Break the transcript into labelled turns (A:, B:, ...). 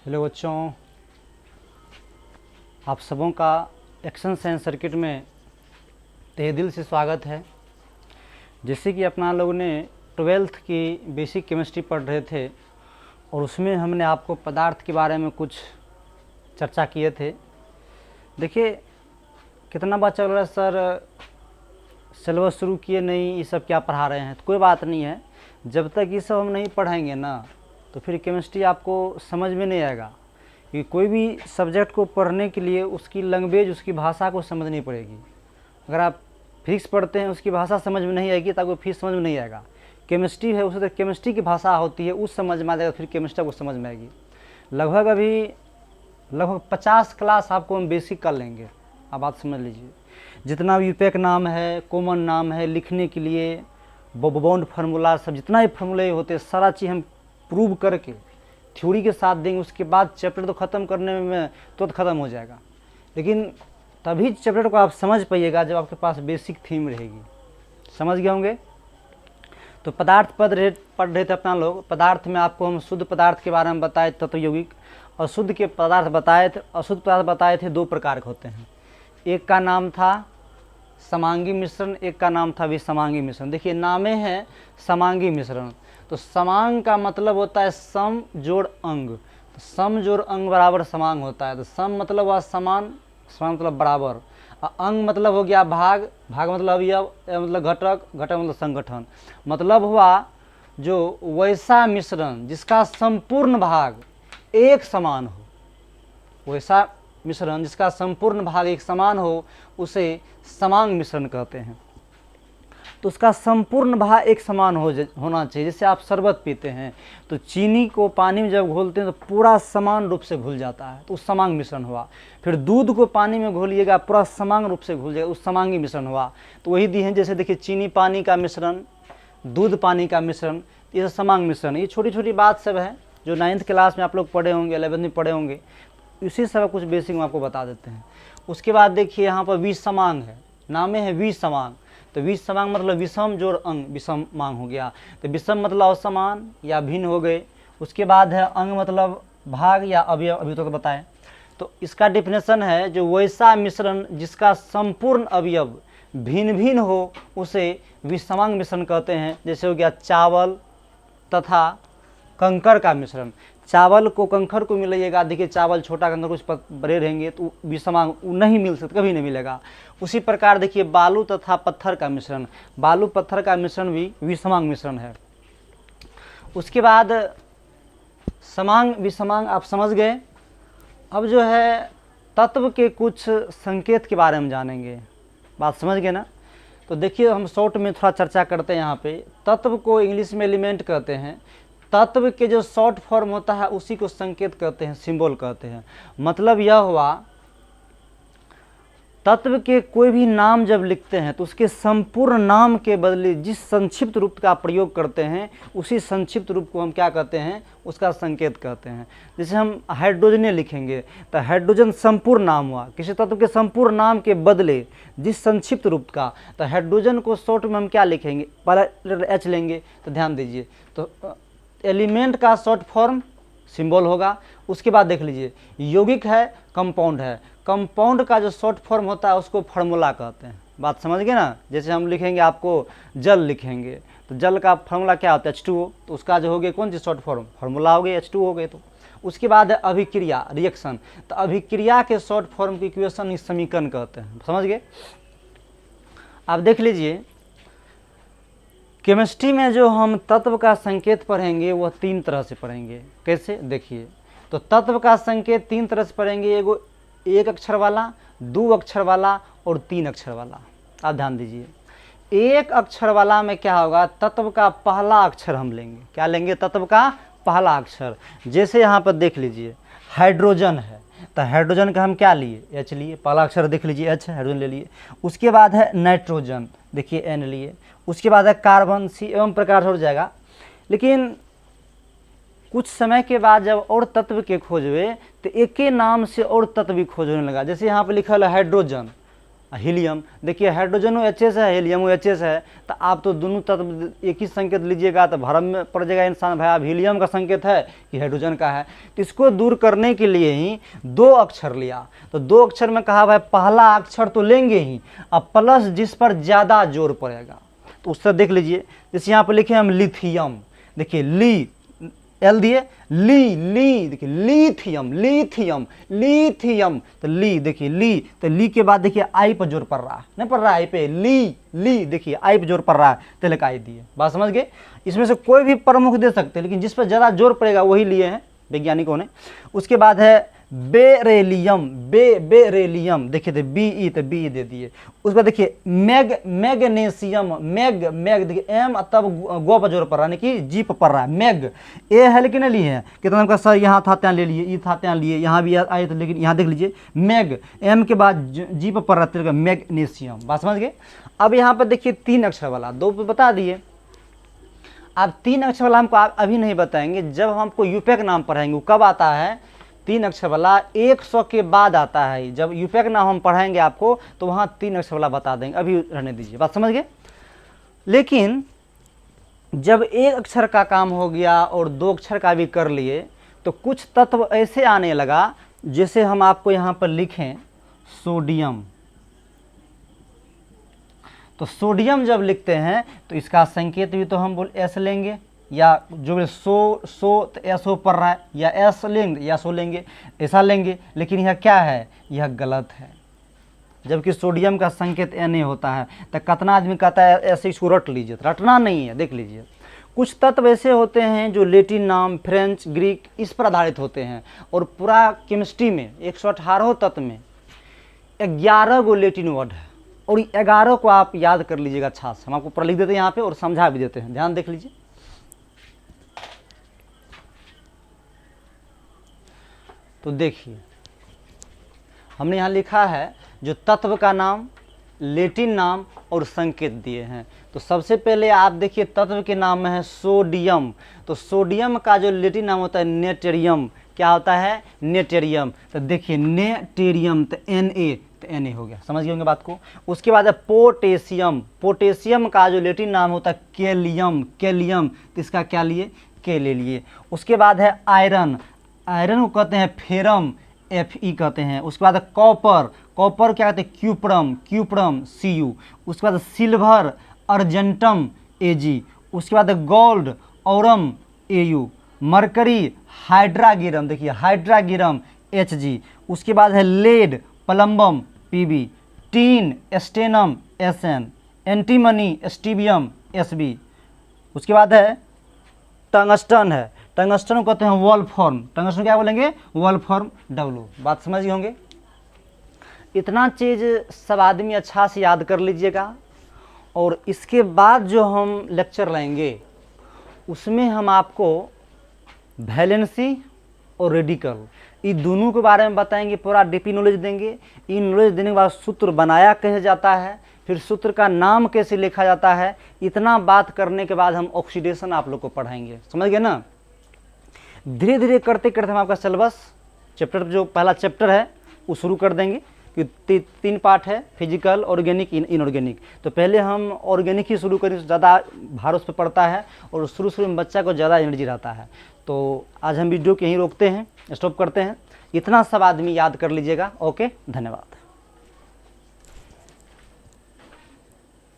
A: Hello बच्चों, आप सबों का एक्शन साइंस सर्किट में तहे दिल से स्वागत है। जैसे कि अपना लोगों ने 12th की बेसिक केमिस्ट्री पढ़ रहे थे और उसमें हमने आपको पदार्थ के बारे में कुछ चर्चा किए थे। देखिए कितना बात चल रहा है सर, सिलेबस शुरू किए नहीं, ये सब क्या पढ़ा रहे हैं। तो कोई बात नहीं है, जब तक ये सब हम नहीं पढ़ाएंगे ना तो फिर केमिस्ट्री आपको समझ में नहीं आएगा। कि कोई भी सब्जेक्ट को पढ़ने के लिए उसकी लैंग्वेज, उसकी भाषा को समझनी पड़ेगी। अगर आप फिजिक्स पढ़ते हैं उसकी भाषा समझ में नहीं आएगी तो आपको फिजिक्स समझ में नहीं आएगा। केमिस्ट्री है, उसे तो केमिस्ट्री की भाषा होती है, उस समझ में आ जाएगा, फिर केमिस्ट्री को समझ में आएगी। लगभग 50 क्लास आपको हम बेसिक कर लेंगे। आप बात समझ लीजिए, जितना भी यूपेक नाम है, कॉमन नाम है, लिखने के लिए बॉन्ड फार्मूला, सब जितना भी फार्मूले होते हैं सारा चीज़ हम प्रूव करके थ्योरी के साथ देंगे। उसके बाद चैप्टर तो ख़त्म करने में तो ख़त्म हो जाएगा, लेकिन तभी चैप्टर को आप समझ पाइएगा जब आपके पास बेसिक थीम रहेगी। समझ गए होंगे। तो पदार्थ पढ़ रहे थे अपना लोग। पदार्थ में आपको हम शुद्ध पदार्थ के बारे में बताए, तत्व यौगिक। अशुद्ध के पदार्थ बताए थे। अशुद्ध पदार्थ बताए थे, दो प्रकार के होते हैं। एक का नाम था समांगी मिश्रण, एक का नाम था विसमांगी मिश्रण। देखिए नामे है समांगी मिश्रण। तो समांग का मतलब होता है सम जोड़ अंग। तो सम जोड़ अंग बराबर समांग होता है। तो सम मतलब हुआ समान, समान मतलब बराबर, और अंग मतलब हो गया भाग, भाग मतलब अवयव, मतलब घटक, घटक मतलब संगठन। मतलब हुआ जो वैसा मिश्रण जिसका संपूर्ण भाग एक समान हो, वैसा मिश्रण जिसका संपूर्ण भाग एक समान हो उसे समांग मिश्रण कहते हैं। तो उसका संपूर्ण भाग एक समान होना चाहिए। जैसे आप शरबत पीते हैं तो चीनी को पानी में जब घोलते हैं तो पूरा समान रूप से घुल जाता है, तो उस समांग मिश्रण हुआ। फिर दूध को पानी में घोलिएगा, पूरा समान रूप से घुल जाएगा, उस समांगी मिश्रण हुआ। तो वही दी है, जैसे देखिए चीनी पानी का मिश्रण, दूध पानी का मिश्रण, ये समांग मिश्रण। ये छोटी छोटी बात सब है जो 9th क्लास में आप लोग पढ़े होंगे, 11th में पढ़े होंगे। इसी सब कुछ बेसिक में आपको बता देते हैं। उसके बाद देखिए यहाँ पर विसमांग है, नामे है विसमांग। तो विसमांग मतलब विषम जोड़ अंग, विषमांग हो गया। तो विषम मतलब असमान या भिन्न हो गए। उसके बाद है अंग मतलब भाग या अवयव, अभी तो बताएं। तो इसका डेफिनेशन है जो वैसा मिश्रण जिसका संपूर्ण अवयव भिन्न भिन्न हो उसे विषमांग मिश्रण कहते हैं। जैसे हो गया चावल तथा कंकर का मिश्रण। चावल को कंकर को मिलाइएगा, देखिए चावल छोटा कंकर कुछ बड़े रहेंगे तो विषमांग नहीं मिल सकता, कभी नहीं मिलेगा। उसी प्रकार देखिए बालू तथा पत्थर का मिश्रण, बालू पत्थर का मिश्रण भी विषमांग मिश्रण है। उसके बाद समांग विषमांग आप समझ गए। अब जो है तत्व के कुछ संकेत के बारे में जानेंगे। बात समझ गए ना। तो देखिए हम शॉर्ट में थोड़ा चर्चा करते हैं। यहाँ पे तत्व को इंग्लिश में एलिमेंट कहते हैं। तत्व के जो शॉर्ट फॉर्म होता है उसी को संकेत कहते हैं, सिंबल कहते हैं। मतलब यह हुआ तत्व के कोई भी नाम जब लिखते हैं तो उसके संपूर्ण नाम के बदले जिस संक्षिप्त रूप का प्रयोग करते हैं उसी संक्षिप्त रूप को हम क्या कहते हैं, उसका संकेत कहते हैं। जैसे हम हाइड्रोजन लिखेंगे तो हाइड्रोजन संपूर्ण नाम हुआ। किसी तत्व के संपूर्ण नाम के बदले जिस संक्षिप्त रूप का, तो हाइड्रोजन को शॉर्ट में हम क्या लिखेंगे, पहले एच लेंगे। तो ध्यान दीजिए, तो एलिमेंट का शॉर्ट फॉर्म सिंबल होगा। उसके बाद देख लीजिए यौगिक है, कंपाउंड है। कंपाउंड का जो शॉर्ट फॉर्म होता है उसको फार्मूला कहते हैं। बात समझ गए ना। जैसे हम लिखेंगे, आपको जल लिखेंगे तो जल का फार्मूला क्या होता है, H2O। तो उसका जो हो गया कौन सी शॉर्ट फॉर्म, फार्मूला हो गई, H2O हो गए। तो उसके बाद है अभिक्रिया, रिएक्शन। तो अभिक्रिया के शॉर्ट फॉर्म की इक्वेशन इस समीकरण कहते हैं। समझ गए। आप देख लीजिए केमिस्ट्री में जो हम तत्व का संकेत पढ़ेंगे वह 3 तरह से पढ़ेंगे। कैसे, देखिए। तो तत्व का संकेत 3 तरह से पढ़ेंगे, एगो 1 अक्षर वाला, 2 अक्षर वाला और 3 अक्षर वाला। आप ध्यान दीजिए, 1 अक्षर वाला में क्या होगा, तत्व का पहला अक्षर हम लेंगे। क्या लेंगे, तत्व का पहला अक्षर। जैसे यहाँ पर देख लीजिए हाइड्रोजन है तो हाइड्रोजन का हम क्या लिए, H लिए, पहला अक्षर देख लीजिए H, हाइड्रोजन ले लिए। उसके बाद है नाइट्रोजन, देखिए N लिए। उसके बाद है कार्बन, C, एवं प्रकार से हो जाएगा। लेकिन कुछ समय के बाद जब और तत्व के खोज हुए तो एक ही नाम से और तत्व भी खोज होने लगा। जैसे यहाँ पे लिखा है हाइड्रोजन, हीलियम, देखिए हाइड्रोजन OHS है, हीलियम OHS है, तो आप तो दोनों तत्व एक ही संकेत लीजिएगा तो भ्रम में पड़ जाएगा इंसान, भाई आप हीलियम का संकेत है कि हाइड्रोजन का है। तो इसको दूर करने के लिए ही 2 अक्षर लिया, तो 2 अक्षर में कहा भाई पहला अक्षर तो लेंगे ही, अब प्लस जिस पर ज़्यादा जोर पड़ेगा तो उससे देख लीजिए, जैसे यहाँ पर लिखे हम लिथियम, देखिए ली एल दिए, ली देखिए लिथियम, लिथियम लिथियम, तो ली देखिए ली, तो ली के बाद देखिए आई पर जोर पड़ रहा है, नहीं पड़ रहा है आई पे, ली देखिए आई पे जोर पड़ रहा है, तो लेकर आई दिए। बात समझ गए? इसमें से कोई भी प्रमुख दे सकते हैं, लेकिन जिस पर ज़्यादा जोर पड़ेगा वही लिए हैं वैज्ञानिकों ने। उसके बाद है बेरेलियम, बेरेलियम, देखिए थे BE तो BE दे दिए। उसके बाद देखिए मैग्नीशियम, मैग देखिए एम तब गो पर जोर पड़ रहा है, कि जी पर पड़ रहा है, मैग ए है लेकिन नहीं लिए हैं, कितना का सर यहाँ था त्यां ले लिए, ई था त्यां लिए, यहाँ भी आए तो, लेकिन यहाँ देख लीजिए मैग एम के बाद जी पर पड़ रहा है मैग्नीशियम। बात समझ गए? अब यहाँ पर देखिए 3 अक्षर वाला, 2 पे बता दिए, अब 3 अक्षर वाला हमको अभी नहीं बताएंगे, जब हमको यूपैक नाम पढ़ाएंगे। वो कब आता है? 3 अक्षर वाला 100 के बाद आता है, जब यूपैक नाम हम पढ़ाएंगे आपको तो वहाँ 3 अक्षर वाला बता देंगे, अभी रहने दीजिए। बात समझ गए? लेकिन जब 1 अक्षर का काम हो गया और 2 अक्षर का भी कर लिए तो कुछ तत्व ऐसे आने लगा, जैसे हम आपको यहाँ पर लिखें सोडियम, तो सोडियम जब लिखते हैं तो इसका संकेत भी तो हम बोल एस लेंगे, या जो सो तो एसओ पढ़ रहा है, या एस लेंगे या सो लेंगे, ऐसा लेंगे, लेकिन यह क्या है? यह गलत है, जबकि सोडियम का संकेत Na होता है। तो कितना आदमी कहता है ऐसे इसको रट लीजिए, रटना नहीं है। देख लीजिए कुछ तत्व ऐसे होते हैं जो लैटिन नाम, फ्रेंच, ग्रीक इस पर आधारित होते हैं, और पूरा केमिस्ट्री में 118 तत्व में 11 गो लैटिन वर्ड है, और 11 को आप याद कर लीजिएगा अच्छा से। हम आपको पढ़ लिख देते हैं यहाँ पे और समझा भी देते हैं, ध्यान देख लीजिए। तो देखिए हमने यहाँ लिखा है जो तत्व का नाम, लैटिन नाम और संकेत दिए हैं। तो सबसे पहले आप देखिए तत्व के नाम में है सोडियम, तो सोडियम का जो लैटिन नाम होता है नेटेरियम, क्या होता है? नेटेरियम। तो देखिए नेटेरियम तो Na, तो Na हो गया, समझ गए होंगे बात को। उसके बाद है पोटेशियम, पोटेशियम का जो लैटिन नाम होता है कैलियम, कैलियम, तो इसका क्या लिए? के ले लिए। उसके बाद है आयरन, आयरन को कहते हैं फेरम, Fe कहते हैं। उसके बाद कॉपर, कॉपर क्या कहते हैं? Cuprum, cuprum Cu। उसके बाद सिल्वर, अर्जेंटम Ag। उसके बाद gold, aurum Au। Mercury, hydrargyrum, देखिए हाइड्रागिरम Hg। उसके बाद है lead, plumbum Pb। Tin, stannum Sn। Antimony, stibium Sb। उसके बाद है टंगस्टन है, टंगस्टन को कहते हैं वॉल्फ्राम, टंगस्टन क्या बोलेंगे? Wolfram W। बात समझ गए होंगे। इतना चीज़ सब आदमी अच्छा से याद कर लीजिएगा, और इसके बाद जो हम लेक्चर लेंगे उसमें हम आपको वैलेंसी और रेडिकल ये दोनों के बारे में बताएंगे, पूरा डीपी नॉलेज देंगे। इन नॉलेज देने के बाद सूत्र बनाया कैसे जाता है, फिर सूत्र का नाम कैसे लिखा जाता है, इतना बात करने के बाद हम ऑक्सीडेशन आप लोग को पढ़ाएंगे, समझ गए ना। धीरे धीरे करते करते हम आपका सिलेबस चैप्टर जो पहला चैप्टर है वो शुरू कर देंगे, कि 3 पार्ट है, फिजिकल, ऑर्गेनिक, इनऑर्गेनिक। तो पहले हम ऑर्गेनिक ही शुरू करें, ज़्यादा भार उस पर पड़ता है और शुरू में बच्चा को ज़्यादा एनर्जी रहता है। तो आज हम वीडियो को यहीं रोकते हैं, स्टॉप करते हैं। इतना सब आदमी याद कर लीजिएगा। ओके, धन्यवाद।